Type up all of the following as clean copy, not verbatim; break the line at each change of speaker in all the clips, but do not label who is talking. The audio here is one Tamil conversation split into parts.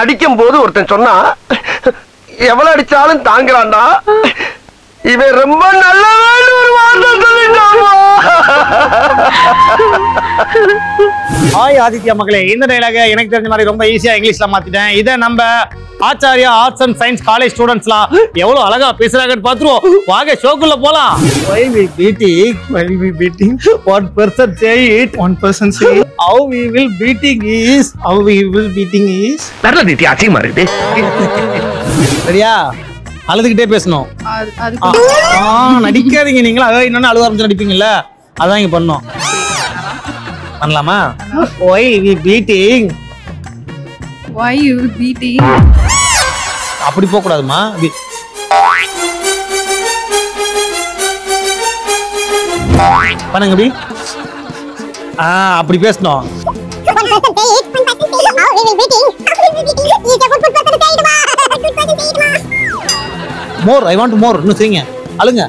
அடிக்கும் போது ஒருத்தன் சொன்னா எவ்வளவு அடிச்சாலும் தாங்குறான்டா. இவன் ரொம்ப நல்லவன் ஒரு வார்த்தை சொல்லிட்டாமா.
ஹாய் ஆதித்யா மக்களே, இந்த டைலாக எனக்கு தெரிஞ்ச மாதிரி ரொம்ப ஈஸியா இங்கிலீஷ்ல மாத்திட்டேன். இதை நம்ம Acharya arts and science college ஸ்டூடெண்ட்ஸ்லாம் எவ்வளவு அழகா பேசுறாங்கன்னு பாத்துருவோம். வாங்க ஷோக்குள்ள போலாம். Why we beating? One person say it.
One person say it.
How we will beating is.
நல்ல திட்டி அசிங்கமா இருக்குது.
சரியா? அழுதுகிட்டே பேசணும். நடிக்காதீங்க நீங்களா. இன்னொன்னு அழுவ ஆரம்பிச்சு நடிப்பீங்கல்ல, அதான் இங்க பண்ணோம். பண்ணலாமா? Why we beating?
Why you beating?
அப்படி போக கூடாதுமா. பண்ணுங்க அப்படி. அப்படி பேசணும். மோர், ஐ வாண்ட் மோர். இன்னும் சரிங்க, அழுங்க.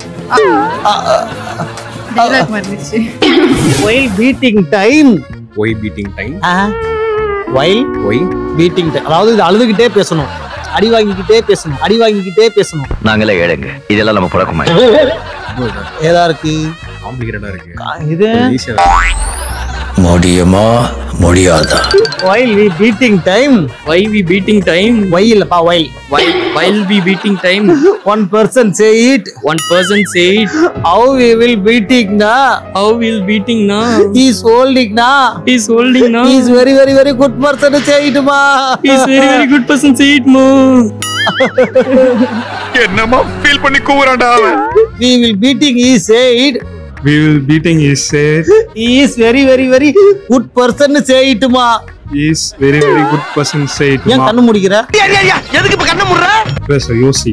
டைலாக் வந்துச்சு.
While beating time.
Why beating time?
While beating time. அதாவது இது அழுதுகிட்டே பேசணும், அடி வாங்கிக்கிட்டே பேசணும்.
நாங்களே ஏழுங்க, இதெல்லாம் நம்ம பழக்கமா.
ஏதா இருக்கு,
காம்ப்ளிகேட்டடா இருக்கு.
இது
முடியுமா முடியாதா?
While we beating time.
Why we beating time?
Why இல்லப்பா, while.
While we beating time.
One person say it.
One person say it.
How we will beating na.
How will beating na.
He is holding na.
He is holding na.
He is very very very good person say it ma.
He is very very good person say it ma.
என்னமா ஃபீல் பண்ணி கூவுறான்டா அவன்.
We will beating he say it.
We will beating is said.
He is very very very good person say it ma.
He is very very good person say it ma.
ஏன் கண்ணு முடிக்கிற?
எதுக்கு இப்ப கண்ண முடுற?
பேச யோசி.